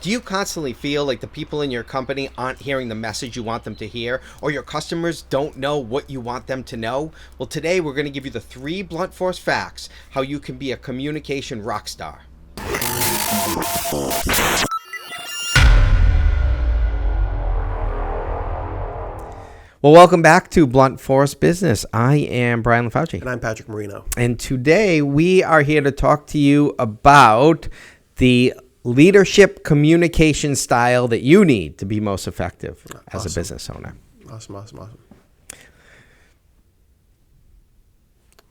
Do you constantly feel like the people in your company aren't hearing the message you want them to hear, or your customers don't know what you want them to know? Well, today we're going to give you the 3 blunt force facts how you can be a communication rock star. Well, welcome back to Blunt Force Business. I am Brian LaFauci. And I'm Patrick Marino. And today we are here to talk to you about the leadership communication style that you need to be most effective as a business owner. Awesome.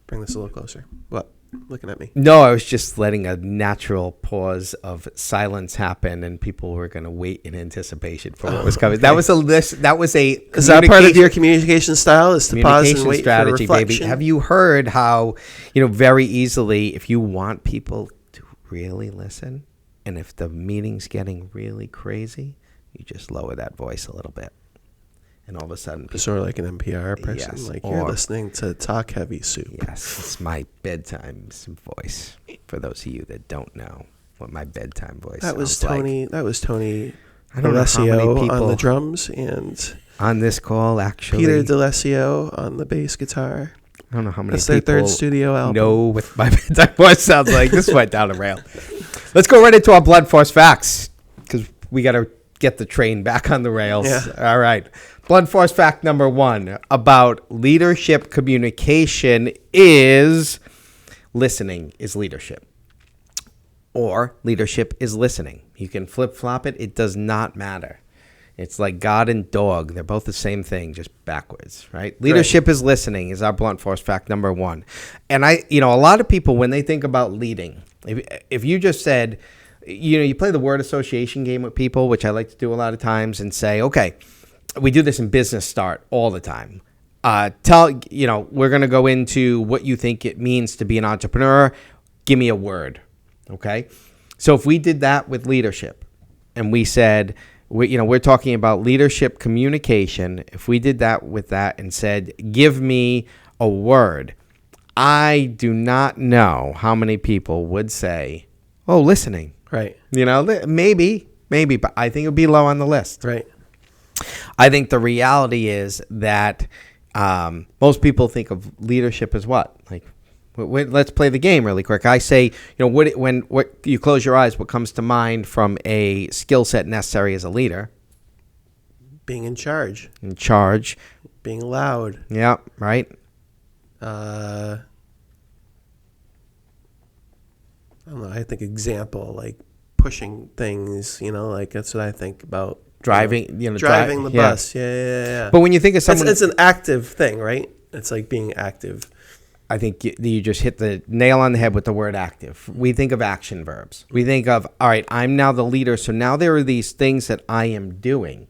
Bring this a little closer. What? Looking at me? No, I was just letting a natural pause of silence happen, and people were going to wait in anticipation for what was coming. Okay. That was a list. That was a. Is that part of your communication style? Is to pause and wait strategy, for reflection? Baby. Have you heard how, very easily, if you want people to really listen, and if the meeting's getting really crazy, you just lower that voice a little bit. And all of a sudden... Sort of like an NPR person? Yes, like you're listening to Talk Heavy Soup. Yes, it's my bedtime voice. For those of you that don't know what my bedtime voice sounds like. That was Tony I don't know how many people on the drums and... On this call, actually... Peter D'Alessio on the bass guitar. I don't know how many That's people their third studio album. know what my bedtime voice sounds like. This went down a rail. Let's go right into our Blunt Force Facts, because we got to get the train back on the rails. Yeah. All right. Blunt Force Fact number 1 about leadership communication is listening is leadership. Or leadership is listening. You can flip-flop it. It does not matter. It's like God and dog. They're both the same thing, just backwards, right? Leadership is listening is our Blunt Force Fact number 1. And a lot of people, when they think about leading, if you just said, you play the word association game with people, which I like to do a lot of times, and say, okay, we do this in Business Start all the time. We're going to go into what you think it means to be an entrepreneur. Give me a word, okay? So if we did that with leadership, and we said, we're talking about leadership communication. If we did that with that and said, give me a word, I do not know how many people would say, oh, listening. Right. Maybe, but I think it would be low on the list. Right. I think the reality is that most people think of leadership as what? Like, let's play the game really quick. I say, when you close your eyes, what comes to mind from a skill set necessary as a leader? Being in charge. Being loud. Yeah, right. I don't know. I think example, like pushing things, like that's what I think about. Driving the bus. Yeah. But when you think of someone... It's an active thing, right? It's like being active. I think you just hit the nail on the head with the word active. We think of action verbs. We think of, all right, I'm now the leader, so now there are these things that I am doing.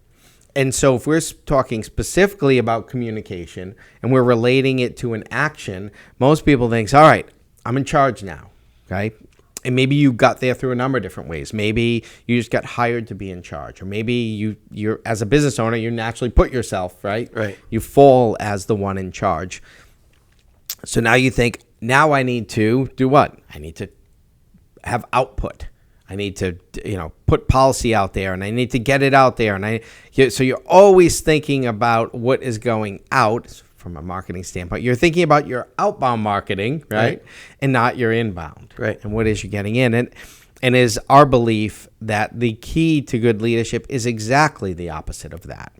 And so if we're talking specifically about communication and we're relating it to an action, most people think, all right, I'm in charge now, okay? And maybe you got there through a number of different ways. Maybe you just got hired to be in charge. Or maybe you're as a business owner, you naturally put yourself, right? Right. You fall as the one in charge. So now you think, now I need to do what? I need to have output. I need to, put policy out there, and I need to get it out there. And so you're always thinking about what is going out from a marketing standpoint. You're thinking about your outbound marketing, right? And not your inbound. Right. And what is you getting in? And is our belief that the key to good leadership is exactly the opposite of that.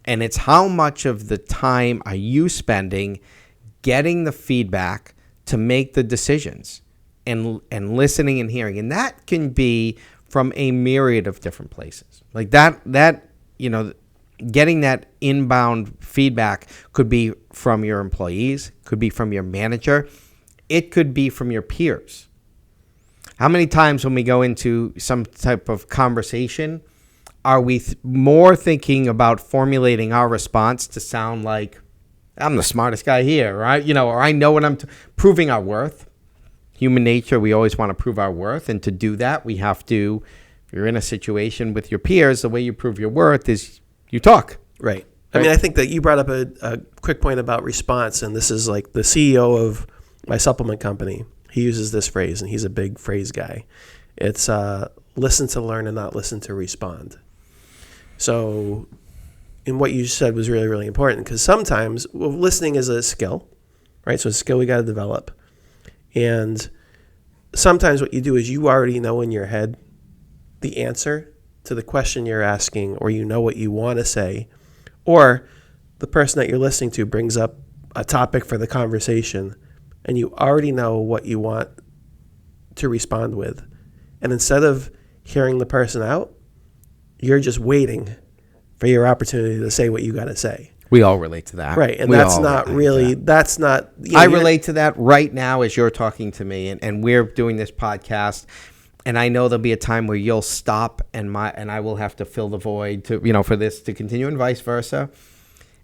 And it's how much of the time are you spending getting the feedback to make the decisions and listening and hearing. And that can be from a myriad of different places. Like that getting that inbound feedback could be from your employees, could be from your manager. It could be from your peers. How many times when we go into some type of conversation, are we more thinking about formulating our response to sound like, I'm the smartest guy here, right? Or I know what I'm proving our worth. Human nature, we always want to prove our worth. And to do that, we have to, if you're in a situation with your peers, the way you prove your worth is you talk. Right. I mean, I think that you brought up a quick point about response, and this is like the CEO of my supplement company. He uses this phrase, and he's a big phrase guy. It's listen to learn and not listen to respond. So, and what you said was really, really important, because sometimes listening is a skill, right? So it's a skill we got to develop. And sometimes what you do is you already know in your head the answer to the question you're asking, or you know what you want to say, or the person that you're listening to brings up a topic for the conversation and you already know what you want to respond with. And instead of hearing the person out, you're just waiting for your opportunity to say what you got to say. We all relate to that. Right. And that's not really, that's not. I relate to that right now as you're talking to me, and we're doing this podcast. And I know there'll be a time where you'll stop and I will have to fill the void to, for this to continue, and vice versa.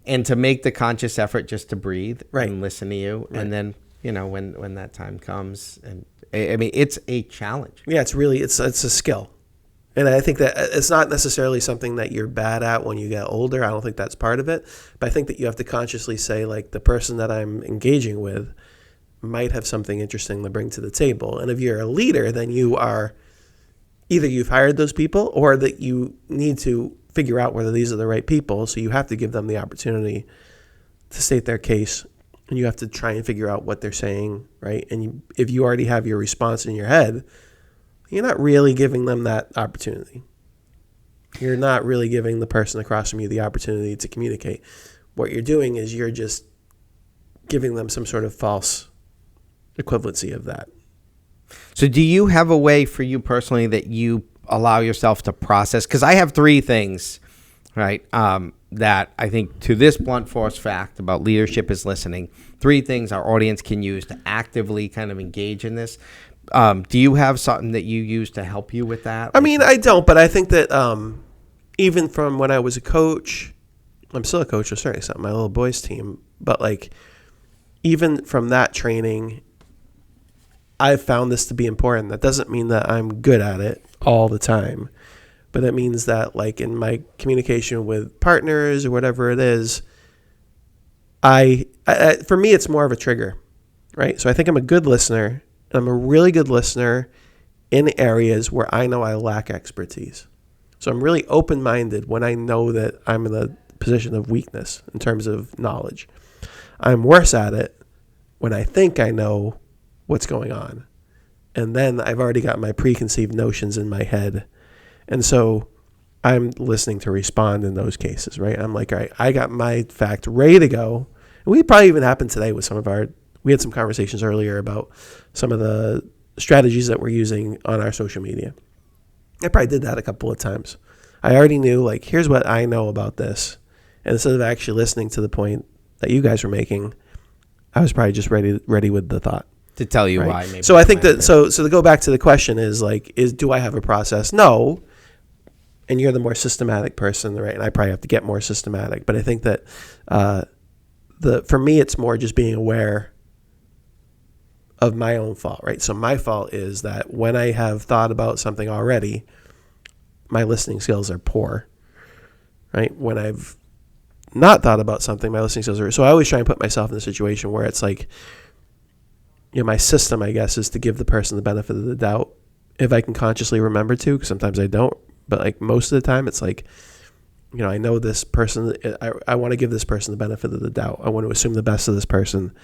And to make the conscious effort just to breathe and listen to you. Right. And then, when that time comes, and I mean, it's a challenge. Yeah, it's a skill. And I think that it's not necessarily something that you're bad at when you get older. I don't think that's part of it. But I think that you have to consciously say, like, the person that I'm engaging with might have something interesting to bring to the table. And if you're a leader, then you are either you've hired those people, or that you need to figure out whether these are the right people. So you have to give them the opportunity to state their case, and you have to try and figure out what they're saying, right? And if you already have your response in your head, you're not really giving them that opportunity. You're not really giving the person across from you the opportunity to communicate. What you're doing is you're just giving them some sort of false equivalency of that. So do you have a way for you personally that you allow yourself to process? Because I have three things, right, that I think, to this blunt force fact about leadership is listening, three things our audience can use to actively kind of engage in this. Do you have something that you use to help you with that? I mean, I don't, but I think that even from when I was a coach, I'm still a coach to a certain extent, my little boys team, but like even from that training, I've found this to be important. That doesn't mean that I'm good at it all the time, but it means that, like, in my communication with partners or whatever it is, I for me, it's more of a trigger, right? So I think I'm a good listener. I'm a really good listener in areas where I know I lack expertise. So I'm really open-minded when I know that I'm in a position of weakness in terms of knowledge. I'm worse at it when I think I know what's going on. And then I've already got my preconceived notions in my head. And so I'm listening to respond in those cases, right? I'm like, all right, I got my fact ready to go. And we probably even happened today with we had some conversations earlier about some of the strategies that we're using on our social media. I probably did that a couple of times. I already knew, like, here's what I know about this. And instead of actually listening to the point that you guys were making, I was probably just ready with the thought. To tell you right? why. Maybe. So I think that, so to go back to the question is, like, do I have a process? No. And you're the more systematic person, right? And I probably have to get more systematic. But I think that for me, it's more just being aware of my own fault, right? So my fault is that when I have thought about something already, my listening skills are poor, right? When I've not thought about something, my listening skills are. So I always try and put myself in a situation where it's like, my system, I guess, is to give the person the benefit of the doubt if I can consciously remember to, because sometimes I don't. But like most of the time, it's like, I know this person, I want to give this person the benefit of the doubt. I want to assume the best of this person,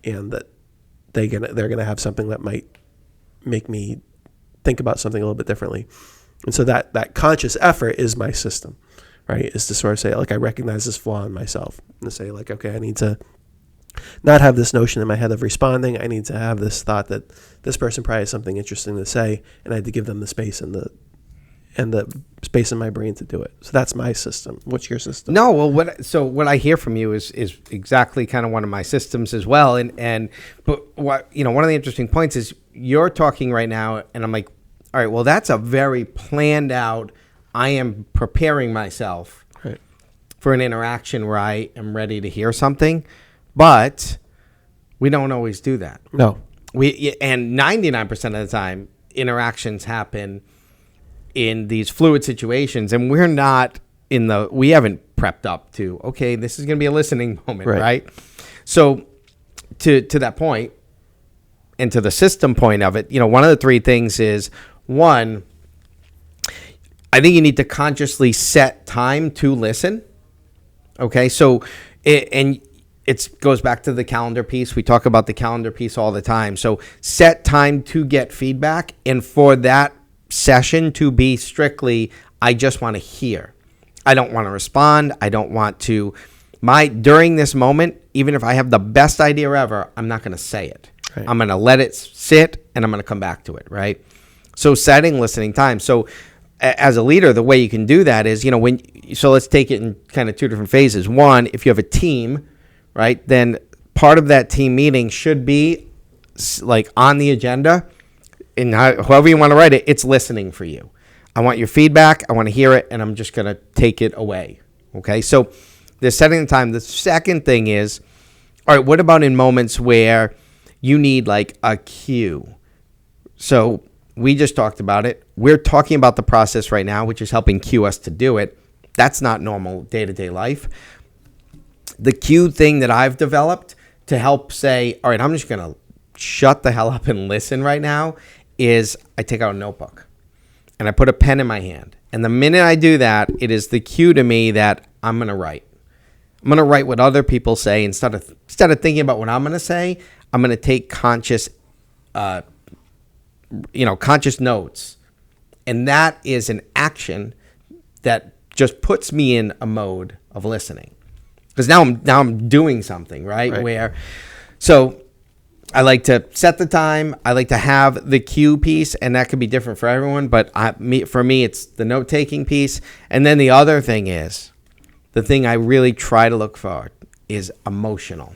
and that they're gonna have something that might make me think about something a little bit differently. And so that conscious effort is my system, right? Is to sort of say, like, I recognize this flaw in myself, and to say, like, okay, I need to not have this notion in my head of responding. I need to have this thought that this person probably has something interesting to say, and I had to give them the space and the space in my brain to do it. So that's my system. What's your system? No, well, what I hear from you is exactly kind of one of my systems as well. But what, one of the interesting points is you're talking right now, and I'm like, all right, well, that's a very planned out. I am preparing myself for an interaction where I am ready to hear something, but we don't always do that. No. And 99% of the time, interactions happen in these fluid situations, and we haven't prepped up to, okay, this is going to be a listening moment, right? So to that point, and to the system point of it, one of the three things is, one, I think you need to consciously set time to listen. Okay, so it goes back to the calendar piece. We talk about the calendar piece all the time. So set time to get feedback, and for that session to be strictly, I just want to hear. I don't want to respond. I don't want to. During this moment, even if I have the best idea ever, I'm not going to say it. Right. I'm going to let it sit, and I'm going to come back to it, right? So setting listening time. So as a leader, the way you can do that is, so let's take it in kind of two different phases. One, if you have a team, right, then part of that team meeting should be like on the agenda, and however you want to write it, it's listening for you. I want your feedback. I want to hear it, and I'm just going to take it away. Okay, so they're setting the time. The second thing is, all right, what about in moments where you need like a cue? So we just talked about it. We're talking about the process right now, which is helping cue us to do it. That's not normal day-to-day life. The cue thing that I've developed to help say, all right, I'm just going to shut the hell up and listen right now, is I take out a notebook and I put a pen in my hand. And the minute I do that, it is the cue to me that I'm going to write. I'm going to write what other people say instead of thinking about what I'm going to say. I'm going to take conscious notes. And that is an action that just puts me in a mode of listening. Because now I'm doing something, right? So I like to set the time. I like to have the cue piece, and that could be different for everyone. But for me, it's the note-taking piece. And then the other thing is, the thing I really try to look for is emotional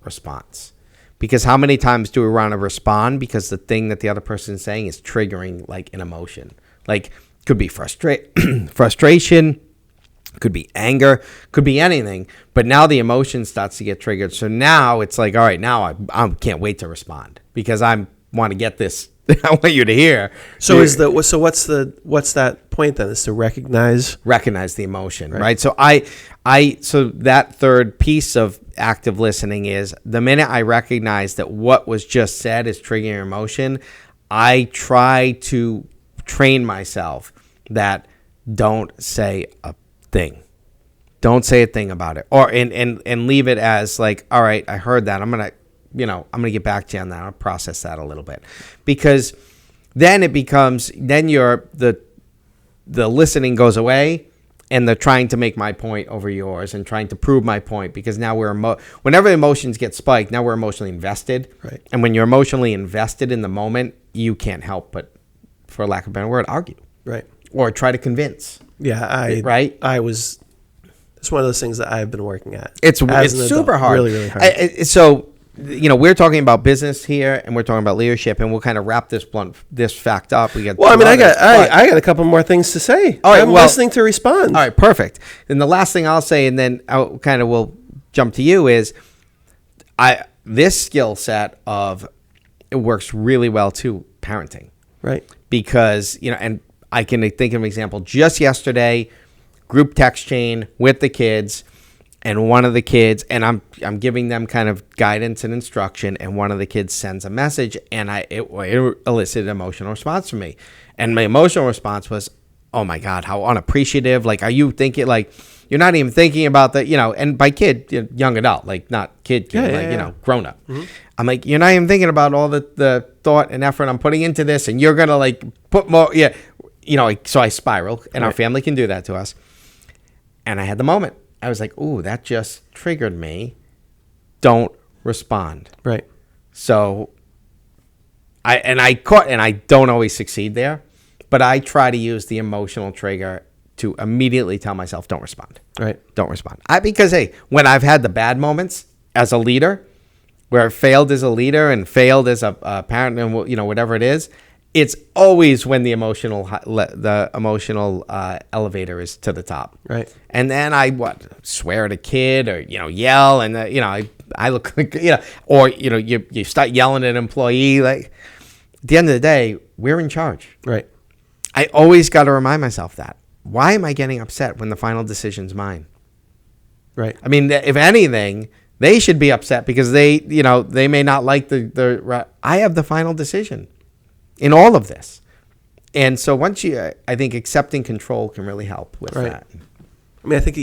response. Because how many times do we want to respond because the thing that the other person is saying is triggering like an emotion? Like, could be frustration, could be anger, could be anything. But now the emotion starts to get triggered. So now it's like, all right, now I can't wait to respond because I want to get this. I want you to hear. So what's that point then? Is to recognize the emotion, right? So so that third piece of active listening is the minute I recognize that what was just said is triggering emotion, I try to train myself that don't say a thing. Don't say a thing about it, or and leave it as like, all right, I heard that. I'm gonna get back to you on that. I'll process that a little bit, because then it becomes the listening goes away, and the trying to make my point over yours and trying to prove my point, because now whenever emotions get spiked, now we're emotionally invested, right? And when you're emotionally invested in the moment, you can't help but, for lack of a better word, argue, right, or try to convince. Yeah, it's one of those things that I've been working at. It's super hard. Really, really hard. So, we're talking about business here, and we're talking about leadership, and we'll kind of wrap this fact up. I got a couple more things to say. All right, I'm listening to respond. All right, perfect. And the last thing I'll say, and then we'll jump to you, is this skill set it works really well too, parenting. Right. Because, and I can think of an example just yesterday, group text chain with the kids, and one of the kids, and I'm giving them kind of guidance and instruction, and one of the kids sends a message, and it elicited an emotional response from me. And my emotional response was, oh my God, how unappreciative. Like, are you thinking, like, you're not even thinking about the, and by kid, young adult, like not kid, grown up. Mm-hmm. I'm like, you're not even thinking about all the thought and effort I'm putting into this, and you're going to like put more, so I spiral, and our family can do that to us. And I had the moment. I was like, ooh, that just triggered me. Don't respond. Right. So I don't always succeed there, but I try to use the emotional trigger to immediately tell myself, don't respond. Right. Don't respond. Because, hey, when I've had the bad moments as a leader, where I failed as a leader and failed as a parent, and whatever it is, it's always when the emotional elevator is to the top. Right. And then I swear at a kid or yell, and I look like or you start yelling at an employee. Like, at the end of the day, we're in charge. Right. I always got to remind myself that. Why am I getting upset when the final decision's mine? Right. I mean, if anything, they should be upset because they may not like the I have the final decision in all of this. And so once I think accepting control can really help with that. I mean, I think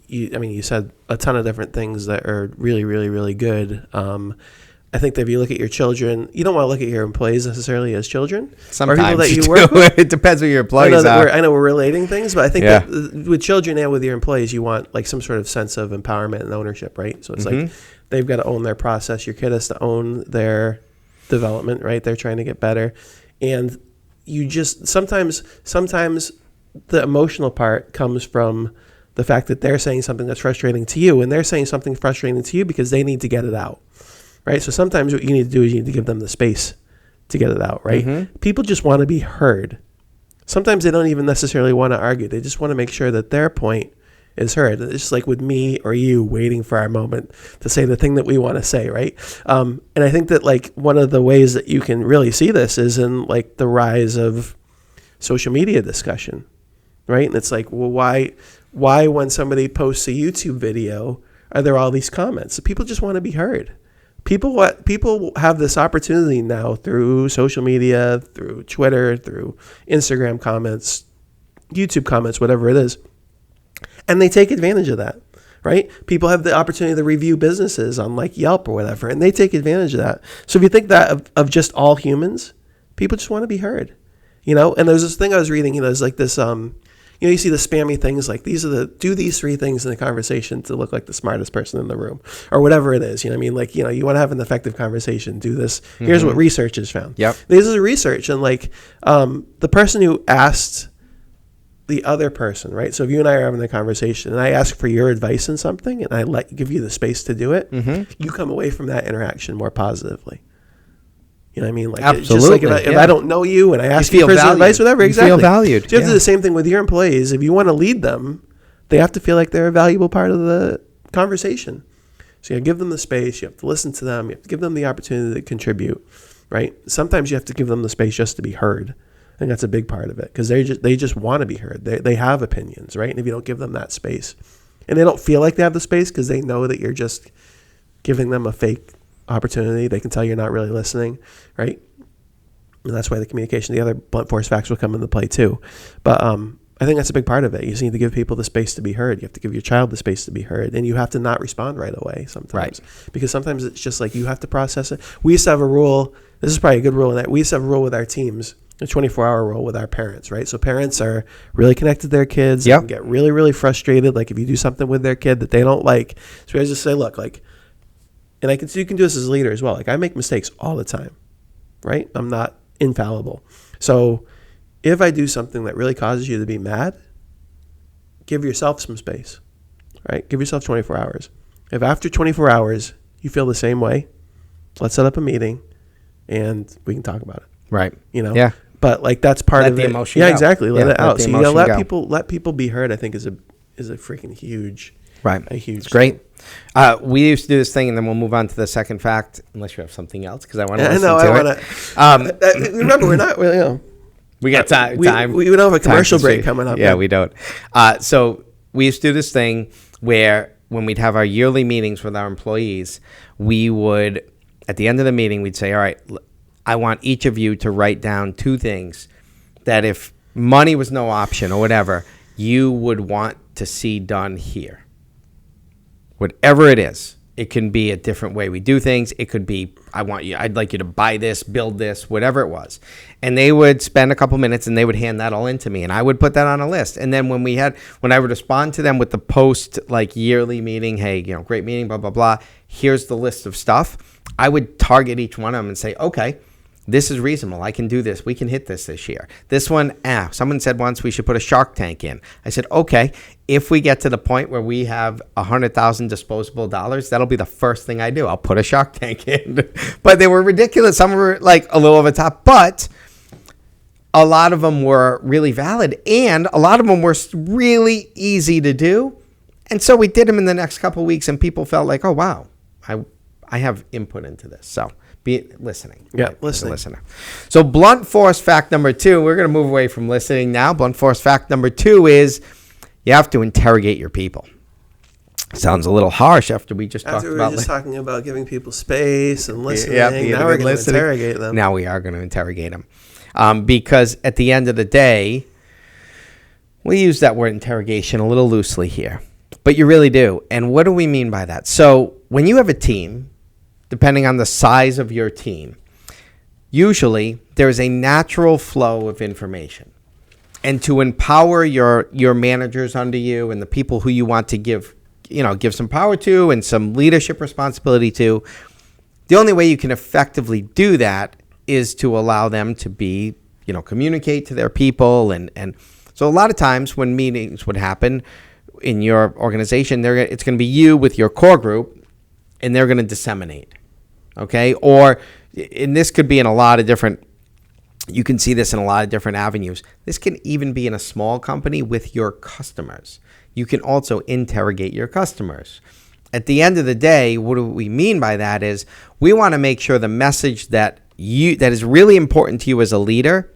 you said a ton of different things that are really, really, really good. I think that if you look at your children, you don't want to look at your employees necessarily as children. Sometimes or people that you you work do. with. It depends who your employees are. I know we're relating things, but I think that with children and with your employees, you want like some sort of sense of empowerment and ownership, right? So it's like they've got to own their process. Your kid has to own their development, right? They're trying to get better. And you just sometimes the emotional part comes from the fact that they're saying something that's frustrating to you, and they're saying something frustrating to you because they need to get it out, right? So sometimes what you need to do is you need to give them the space to get it out, right? People just want to be heard. Sometimes they don't even necessarily want to argue. They just want to make sure that their point is heard. It's just like with me or you waiting for our moment to say the thing that we want to say, right? And I think that like one of the ways that you can really see this is in like the rise of social media discussion, right? And it's like, well, why when somebody posts a YouTube video are there all these comments? So people just want to be heard. People have this opportunity now through social media, through Twitter, through Instagram comments, YouTube comments, whatever it is. And they take advantage of that, right? People have the opportunity to review businesses on like Yelp or whatever, and they take advantage of that. So if you think that of just all humans, people just want to be heard, And there's this thing I was reading, there's like this, you see the spammy things like do these 3 things in a conversation to look like the smartest person in the room or whatever it is. You want to have an effective conversation, do this. Here's what research has found. Yep. This is research. And like the person who asked the other person, right? So if you and I are having a conversation and I ask for your advice in something and I give you the space to do it, you come away from that interaction more positively. You know what I mean? Like, absolutely. Just like if I don't know you and I ask you for some advice, whatever, exactly. You feel valued. So you have to do the same thing with your employees. If you want to lead them, they have to feel like they're a valuable part of the conversation. So you give them the space. You have to listen to them. You have to give them the opportunity to contribute, right? Sometimes you have to give them the space just to be heard. I think that's a big part of it because they just want to be heard. They have opinions, right? And if you don't give them that space, and they don't feel like they have the space because they know that you're just giving them a fake opportunity, they can tell you're not really listening, right? And that's why the communication, the other blunt force facts will come into play too. But I think that's a big part of it. You just need to give people the space to be heard. You have to give your child the space to be heard, and you have to not respond right away sometimes, right? Because sometimes it's just like you have to process it. We used to have a rule. This is probably a good rule in that we used to have a rule with our teams. A 24-hour rule with our parents, right? So parents are really connected to their kids. Yep. And get really, really frustrated. Like if you do something with their kid that they don't like, so I just say, look, like, and you can do this as a leader as well. Like I make mistakes all the time, right? I'm not infallible. So if I do something that really causes you to be mad, give yourself some space, right? Give yourself 24 hours. If after 24 hours you feel the same way, let's set up a meeting and we can talk about it. Right. Yeah. But like that's part of the it. emotion. Yeah, go. Exactly. Let it out. So you gotta let people be heard. I think is a freaking huge. Right. A huge. It's great. We used to do this thing, and then we'll move on to the second fact, unless you have something else, because I want to listen to it. Remember, we're not. We got time. We don't have a commercial break coming up. Yeah, we don't. So we used to do this thing where when we'd have our yearly meetings with our employees, we would, at the end of the meeting, we'd say, all right, I want each of you to write down 2 things that if money was no option or whatever, you would want to see done here. Whatever it is. It can be a different way we do things. It could be, I'd like you to buy this, build this, whatever it was. And they would spend a couple minutes and they would hand that all in to me. And I would put that on a list. And then when I would respond to them with the post like yearly meeting, hey, great meeting, blah, blah, blah. Here's the list of stuff. I would target each one of them and say, okay, this is reasonable. I can do this. We can hit this year. This one, someone said once we should put a Shark Tank in. I said, okay, if we get to the point where we have 100,000 disposable dollars, that'll be the first thing I do. I'll put a Shark Tank in. But they were ridiculous. Some were like a little over the top, but a lot of them were really valid, and a lot of them were really easy to do. And so we did them in the next couple of weeks, and people felt like, oh, wow, I have input into this. So be listening. Yeah, right? listener. So blunt force fact number 2, we're going to move away from listening now. Blunt force fact number 2 is you have to interrogate your people. Sounds a little harsh after we just talked about. Talking about giving people space and listening. Yeah, now we're going to interrogate them. Now we are going to interrogate them. Because at the end of the day, we use that word interrogation a little loosely here, but you really do. And what do we mean by that? So when you have a team, depending on the size of your team, usually there is a natural flow of information. And to empower your managers under you and the people who you want to give some power to and some leadership responsibility to, the only way you can effectively do that is to allow them to be, communicate to their people. And so a lot of times when meetings would happen in your organization, it's going to be you with your core group, and they're going to disseminate. Okay? Or, and this could be in a lot of different, you can see this in a lot of different avenues. This can even be in a small company with your customers. You can also interrogate your customers. At the end of the day, what do we mean by that is we want to make sure the message that is really important to you as a leader,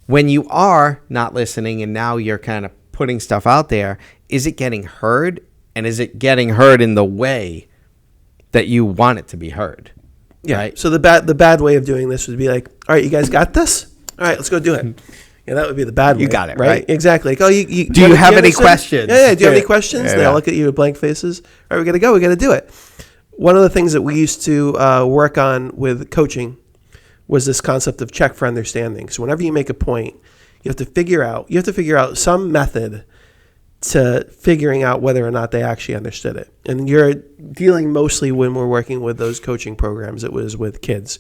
when you are not listening and now you're kind of putting stuff out there, is it getting heard? And is it getting heard in the way that you want it to be heard? Yeah. Right? So the bad way of doing this would be like, all right, you guys got this? All right, let's go do it. Yeah, that would be the bad way. You got it, right? Exactly. Like, oh, do you have any questions? Yeah. Do you have any questions? They'll look at you with blank faces. All right, we got to go. We got to do it. One of the things that we used to work on with coaching was this concept of check for understanding. So whenever you make a point, you have to figure out some method to figuring out whether or not they actually understood it. And you're dealing mostly when we're working with those coaching programs, it was with kids.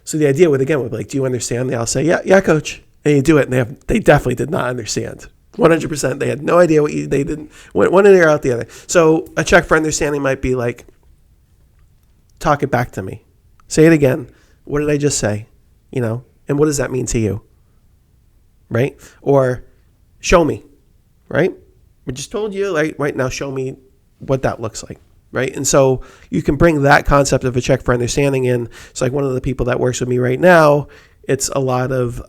So the idea would be like, do you understand? They all say, yeah, coach. And you do it, and they definitely did not understand. 100%. They had no idea they didn't, one ear out the other. So a check for understanding might be like, talk it back to me. Say it again. What did I just say? And what does that mean to you? Right? Or show me, right? We just told you, right now, show me what that looks like. Right. And so you can bring that concept of a check for understanding in. It's like one of the people that works with me right now, it's a lot of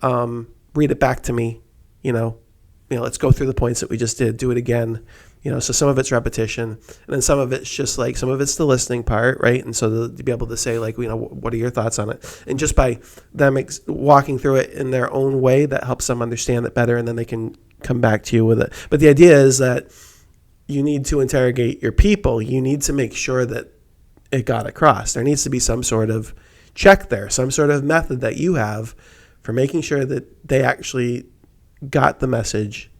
read it back to me, let's go through the points that we just did, do it again. So some of it's repetition, and then some of it's just like, some of it's the listening part, right? And so to be able to say like, what are your thoughts on it? And just by them walking through it in their own way, that helps them understand it better, and then they can come back to you with it. But the idea is that you need to interrogate your people. You need to make sure that it got across. There needs to be some sort of check there, some sort of method that you have for making sure that they actually got the message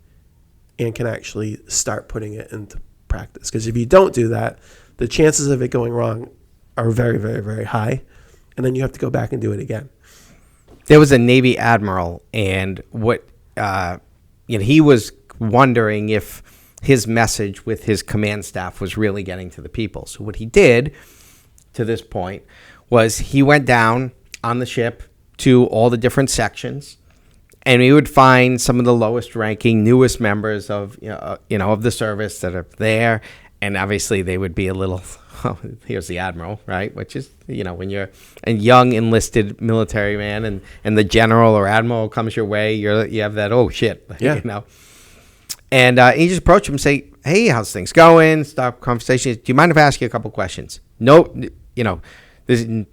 and can actually start putting it into practice. Because if you don't do that, the chances of it going wrong are very, very, very high. And then you have to go back and do it again. There was a Navy admiral, and he was wondering if his message with his command staff was really getting to the people. So what he did to this point was he went down on the ship to all the different sections, and he would find some of the lowest ranking, newest members of of the service that are there. And obviously they would be a little, here's the admiral, right? Which is, when you're a young enlisted military man and the general or admiral comes your way, you have that, oh shit, yeah. And he just approached him and say, hey, how's things going? Start conversation. Do you mind if I ask you a couple questions? No, no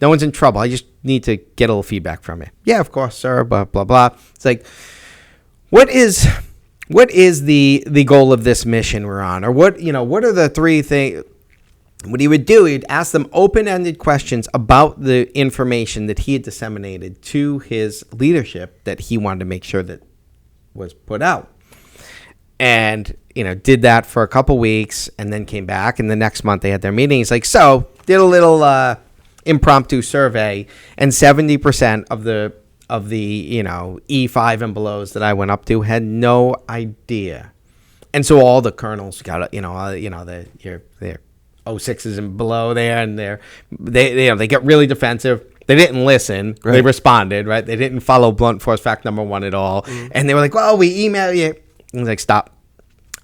one's in trouble. I just need to get a little feedback from you. Yeah, of course, sir, blah, blah, blah. It's like, what is the goal of this mission we're on? Or what are the three things? What he would do, he'd ask them open-ended questions about the information that he had disseminated to his leadership that he wanted to make sure that was put out. And, did that for a couple weeks and then came back. And the next month they had their meeting. He's like, so did a little impromptu survey, and 70% of the E5 and belows that I went up to had no idea. And so all the colonels got, their 06s and below there, and they get really defensive. They didn't listen. Right. They responded, right? They didn't follow blunt force fact number one at all. Mm. And they were like, well, we email you. And he's like, stop.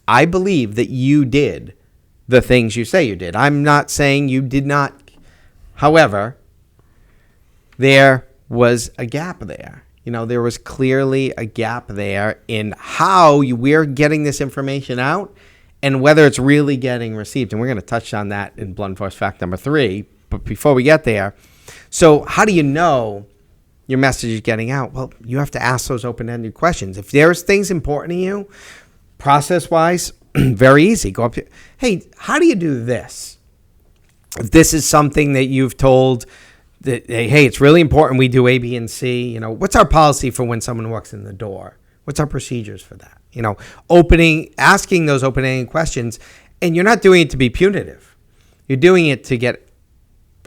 I believe that you did the things you say you did. I'm not saying you did not. However, there was a gap there. There was clearly a gap there in how we're getting this information out and whether it's really getting received. And we're going to touch on that in blunt force fact number 3. But before we get there, so how do you know your message is getting out? Well, you have to ask those open-ended questions. If there's things important to you, process-wise, very easy. Go up to, hey, how do you do this? If this is something that you've told that, hey, it's really important we do A, B, and C, you know, what's our policy for when someone walks in the door? What's our procedures for that? You know, asking those open-ended questions, and you're not doing it to be punitive. You're doing it to get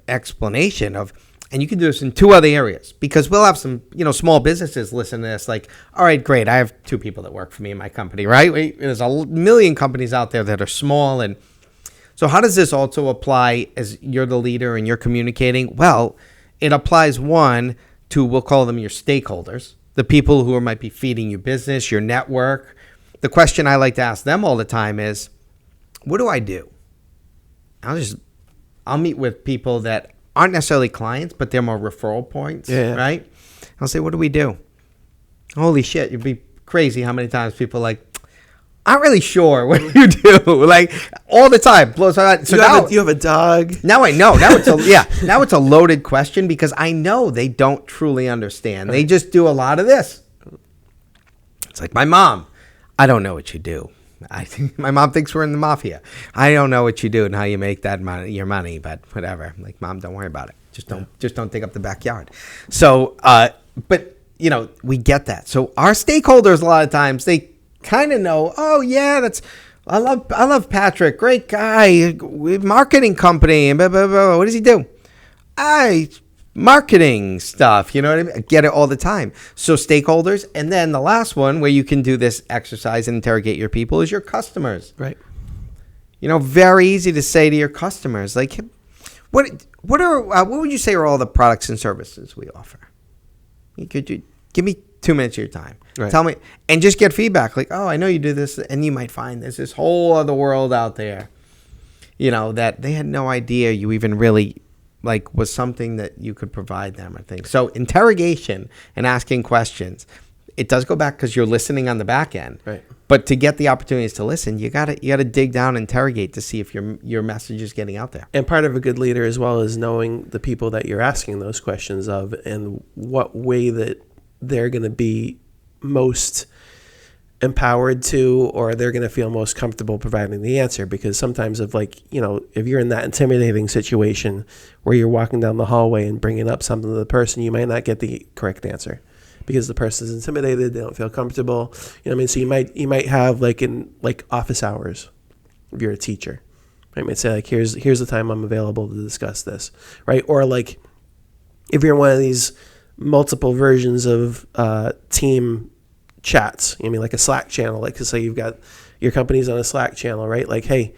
explanation of, and you can do this in 2 other areas, because we'll have some, you know, small businesses listen to this like, all right, great, I have 2 people that work for me in my company, right? There's a million companies out there that are small. And so how does this also apply as you're the leader and you're communicating? Well, it applies, one, to, we'll call them your stakeholders, the people who might be feeding you business, your network. The question I like to ask them all the time is, what do I do? I'll meet with people that aren't necessarily clients, but they're more referral points, right? I'll say, what do we do? Holy shit, you'd be crazy how many times people are like, I'm really sure what you do. Like, all the time. Blows my mind. So you have a dog. Now I know. Now it's a loaded question, because I know they don't truly understand. They just do a lot of this. It's like my mom. I don't know what you do. I think my mom thinks we're in the mafia. I don't know what you do and how you make that money, your money, but whatever. I'm like, Mom, don't worry about it. Just don't dig up the backyard. So, but you know, we get that. So our stakeholders, a lot of times, they kind of know. Oh yeah, I love Patrick, great guy, marketing company, and blah, blah, blah. What does he do? Marketing stuff, you know what I mean? I get it all the time. So stakeholders, and then the last one where you can do this exercise and interrogate your people is your customers. Right. You know, very easy to say to your customers, like, what would you say are all the products and services we offer? Could you give me 2 minutes of your time? Right. Tell me, and just get feedback. Like, oh, I know you do this, and you might find there's this whole other world out there, you know, that they had no idea you even really like was something that you could provide them, I think. So interrogation and asking questions, it does go back because you're listening on the back end. Right. But to get the opportunities to listen, you gotta dig down and interrogate to see if your message is getting out there. And part of a good leader as well is knowing the people that you're asking those questions of and what way that they're going to be most empowered to, or they're going to feel most comfortable providing the answer. Because sometimes if you're in that intimidating situation where you're walking down the hallway and bringing up something to the person, you might not get the correct answer because the person is intimidated. They don't feel comfortable. You know what I mean? So you might have in office hours, if you're a teacher, right? You might say here's the time I'm available to discuss this, right? Or if you're in one of these multiple versions of team chats, like a Slack channel, say you've got your company's on a Slack channel, right? Like, hey,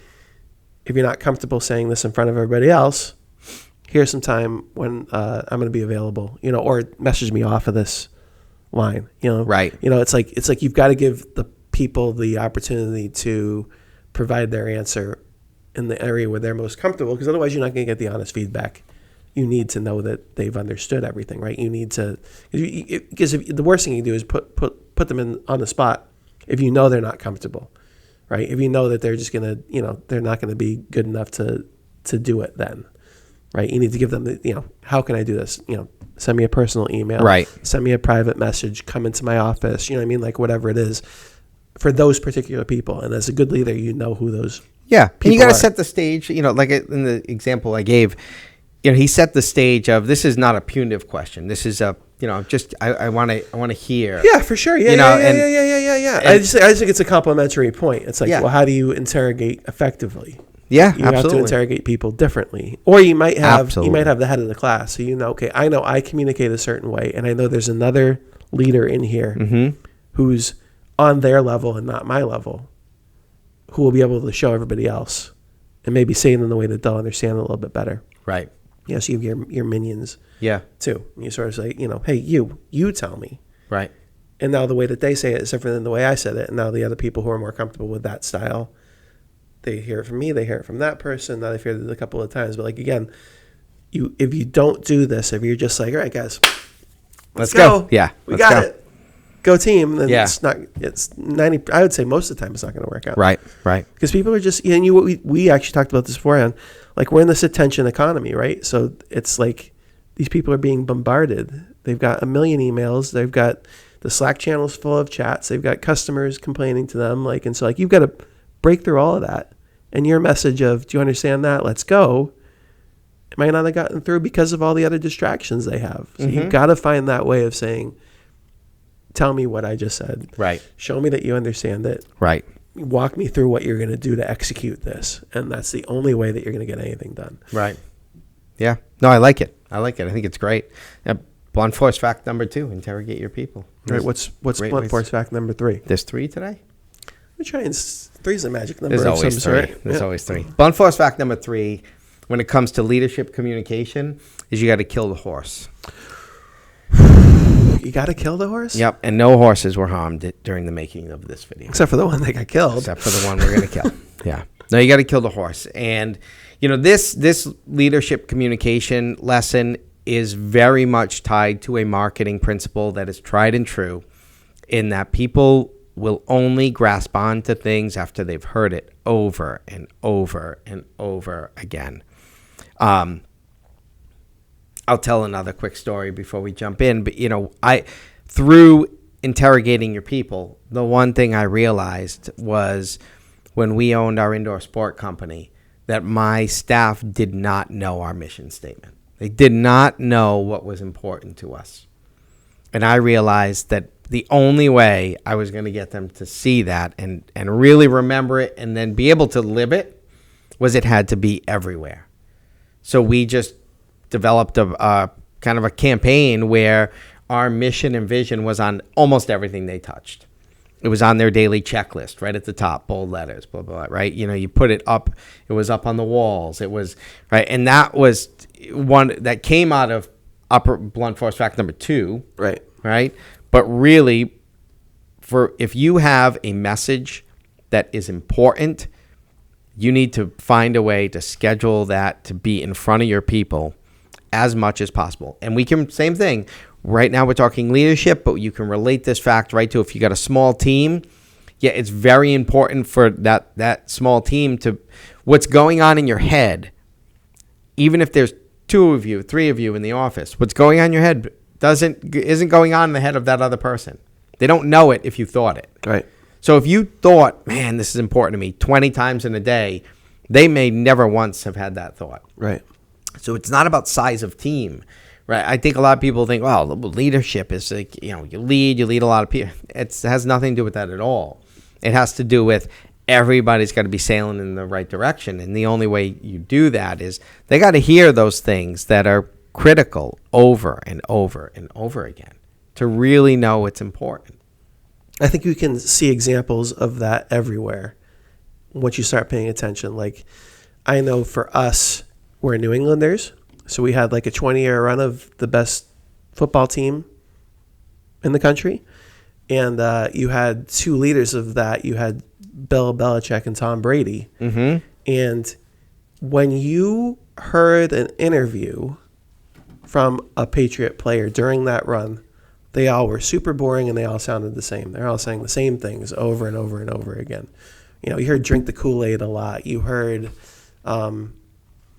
if you're not comfortable saying this in front of everybody else, here's some time when I'm going to be available, or message me off of this line, Right. It's like you've got to give the people the opportunity to provide their answer in the area where they're most comfortable, because otherwise you're not going to get the honest feedback. You need to know that they've understood everything, right? You need to, because the worst thing you do is put them on the spot if you know they're not comfortable, right? If you know that they're just gonna, they're not gonna be good enough to do it, then, right? You need to give them how can I do this? Send me a personal email, right? Send me a private message. Come into my office. You know what I mean? Whatever it is for those particular people. And as a good leader, you know who those people and you got to set the stage. Like in the example I gave. He set the stage of, this is not a punitive question. This is a, just I want to hear. Yeah, for sure. Yeah, yeah. I just think it's a complimentary point. It's like, well, how do you interrogate effectively? Yeah, you have to interrogate people differently, or you might have the head of the class. So okay, I know I communicate a certain way, and I know there's another leader in here who's on their level and not my level, who will be able to show everybody else, and maybe say it in the way that they'll understand a little bit better. Right. So you have your minions, too. And you sort of say, hey, you tell me, right? And now the way that they say it is different than the way I said it. And now the other people who are more comfortable with that style, they hear it from me, they hear it from that person. Now they've heard it a couple of times, but again, if you don't do this, if you're just like, all right, guys, let's go, we got it, go team, then it's 90. I would say most of the time it's not going to work out, right? Because people are just, and we actually talked about this beforehand. We're in this attention economy, right? So it's like these people are being bombarded They've got a million emails. They've got the Slack channels full of chats. They've got customers complaining to them. And so you've got to break through all of that. And your message of, do you understand that? Let's go. It might not have gotten through because of all the other distractions they have. So you've got to find that way of saying, tell me what I just said. Right. Show me that you understand it. Right. Walk me through what you're going to do to execute this. And that's the only way that you're going to get anything done. Right. Yeah. No, I like it. I think it's great. Blunt force fact number 2, interrogate your people. Right. What's blunt force fact number 3? There's 3 today? We're trying. 3 is a magic number. There's always 3. There's always 3. Blunt force fact number 3, when it comes to leadership communication, is you got to kill the horse. You got to kill the horse? Yep. And no horses were harmed during the making of this video. Except for the one that got killed. Except for the one we're going to kill. Yeah. No, you got to kill the horse. And, this leadership communication lesson is very much tied to a marketing principle that is tried and true, in that people will only grasp onto things after they've heard it over and over and over again. I'll tell another quick story before we jump in, but through interrogating your people, the one thing I realized was when we owned our indoor sport company that my staff did not know our mission statement. They did not know what was important to us. And I realized that the only way I was going to get them to see that and really remember it and then be able to live it was it had to be everywhere. So we just developed a kind of a campaign where our mission and vision was on almost everything they touched. It was on their daily checklist, right at the top, bold letters, blah, blah, blah, right? You put it up. It was up on the walls. It was, right? And that was one that came out of upper blunt force fact number 2. Right. Right? But really, if you have a message that is important, you need to find a way to schedule that to be in front of your people as much as possible. And we can, same thing. Right now we're talking leadership, but you can relate this fact right to if you got a small team. Yeah, it's very important for that small team to, what's going on in your head, even if there's 2 of you, 3 of you in the office, what's going on in your head isn't going on in the head of that other person. They don't know it if you thought it. Right. So if you thought, man, this is important to me 20 times in a day, they may never once have had that thought. Right. So it's not about size of team, right? I think a lot of people think, well, leadership is like, you lead a lot of people. It has nothing to do with that at all. It has to do with everybody's got to be sailing in the right direction. And the only way you do that is they got to hear those things that are critical over and over and over again to really know it's important. I think you can see examples of that everywhere once you start paying attention. Like, I know for us, we're New Englanders, so we had like a 20-year run of the best football team in the country. And you had 2 leaders of that. You had Bill Belichick and Tom Brady. Mm-hmm. And when you heard an interview from a Patriot player during that run, they all were super boring and they all sounded the same. They're all saying the same things over and over and over again. You heard drink the Kool-Aid a lot. You heard, it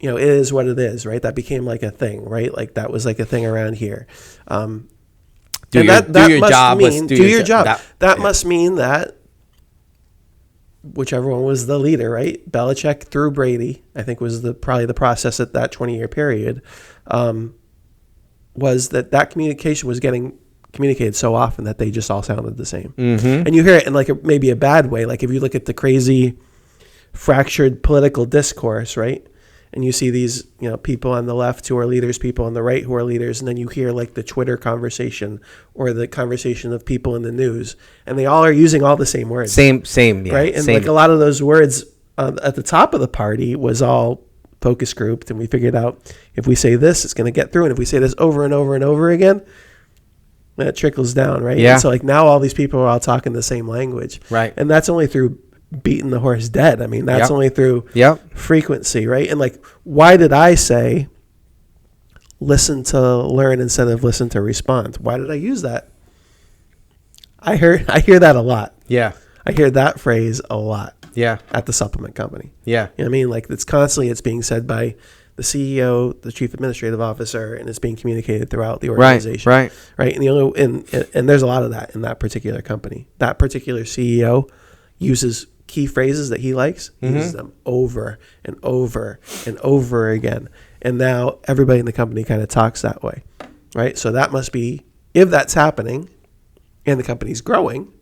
is what it is, right? That became like a thing, right? Like that was like a thing around here. Do your job. That must mean that whichever one was the leader, right? Belichick through Brady, I think was probably the process at that 20-year period, was that communication was getting communicated so often that they just all sounded the same. Mm-hmm. And you hear it in like maybe a bad way. Like if you look at the crazy fractured political discourse, right? And you see these, people on the left who are leaders, people on the right who are leaders, and then you hear like the Twitter conversation or the conversation of people in the news, and they all are using all the same words. Same, yeah, right? And same. like a lot of those words at the top of the party was all focus grouped, and we figured out if we say this, it's going to get through, and if we say this over and over and over again, that trickles down, right? Yeah. And so like now all these people are all talking the same language, right? And that's only through beating the horse dead. I mean, that's only through frequency, right? And like, why did I say listen to learn instead of listen to respond? Why did I use that? I hear that a lot. Yeah. I hear that phrase a lot. Yeah. At the supplement company. Yeah. You know what I mean? Like it's being said by the CEO, the chief administrative officer, and it's being communicated throughout the organization. Right. Right. And there's a lot of that in that particular company. That particular CEO uses key phrases that he likes, uses them over and over and over again. And now everybody in the company kind of talks that way. Right. So that must be, if that's happening and the company's growing,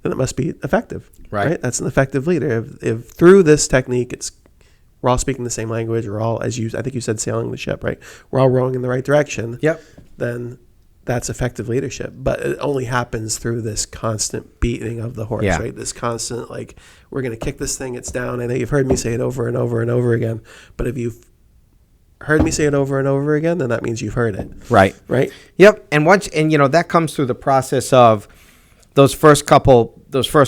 then it must be effective. Right. That's an effective leader. If through this technique, we're all speaking the same language, we're all, I think you said, sailing the ship, right? We're all rowing in the right direction. Yep. Then that's effective leadership. But it only happens through this constant beating of the horse, right? This constant, like, we're going to kick this thing, it's down. I know you've heard me say it over and over and over again. But if you've heard me say it over and over again, then that means you've heard it. Right. Yep. And that comes through the process of those first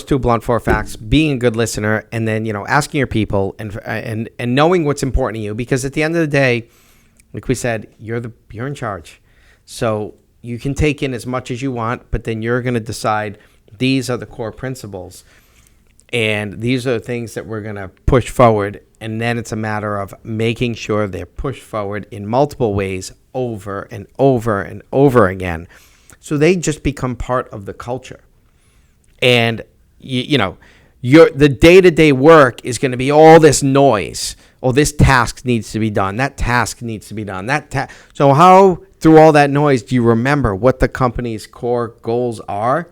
two blunt force facts, being a good listener, and then, asking your people and knowing what's important to you, because at the end of the day, like we said, you're in charge. So you can take in as much as you want, but then you're going to decide these are the core principles and these are the things that we're going to push forward. And then it's a matter of making sure they're pushed forward in multiple ways over and over and over again. So they just become part of the culture. And, the day-to-day work is going to be all this noise. Oh, this task needs to be done. That task needs to be done. So how, through all that noise, do you remember what the company's core goals are?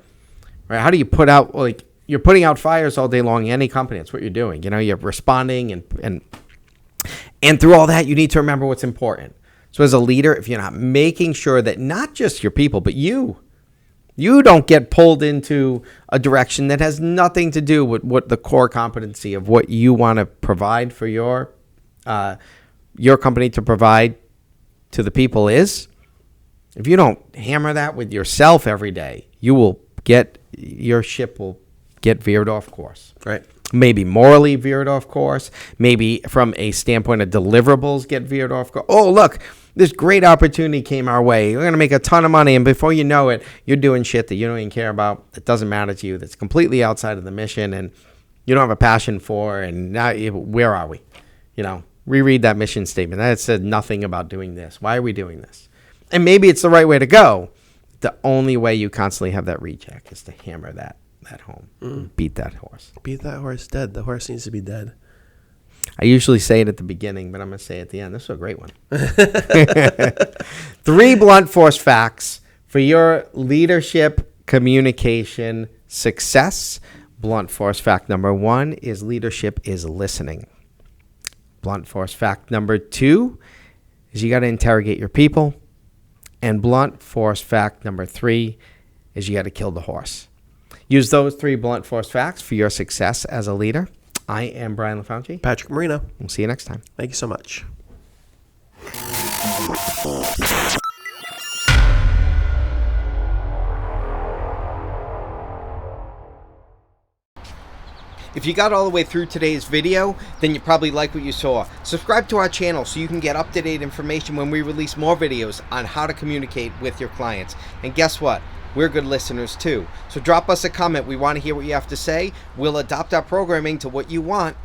Right? How do you put out, you're putting out fires all day long in any company. That's what you're doing. You're responding and through all that, you need to remember what's important. So as a leader, if you're not making sure that not just your people, but you don't get pulled into a direction that has nothing to do with what the core competency of what you want to provide for your company to provide to the people is. If you don't hammer that with yourself every day, your ship will get veered off course. Right. Maybe morally veered off course. Maybe from a standpoint of deliverables get veered off course. Oh, look, this great opportunity came our way. We're going to make a ton of money. And before you know it, you're doing shit that you don't even care about. That doesn't matter to you. That's completely outside of the mission and you don't have a passion for. And now, where are we? Reread that mission statement. That said nothing about doing this. Why are we doing this? And maybe it's the right way to go. The only way you constantly have that recheck is to hammer that home. Beat that horse. Beat that horse dead. The horse needs to be dead. I usually say it at the beginning, but I'm going to say it at the end. This is a great one. 3 blunt force facts for your leadership communication success. Blunt force fact number 1 is leadership is listening. Blunt force fact number 2 is you got to interrogate your people. And blunt force fact number 3 is you got to kill the horse. Use those 3 blunt force facts for your success as a leader. I am Brian LaFauci. Patrick Marino. We'll see you next time. Thank you so much. If you got all the way through today's video, then you probably like what you saw. Subscribe to our channel so you can get up-to-date information when we release more videos on how to communicate with your clients. And guess what? We're good listeners too. So drop us a comment. We want to hear what you have to say. We'll adapt our programming to what you want.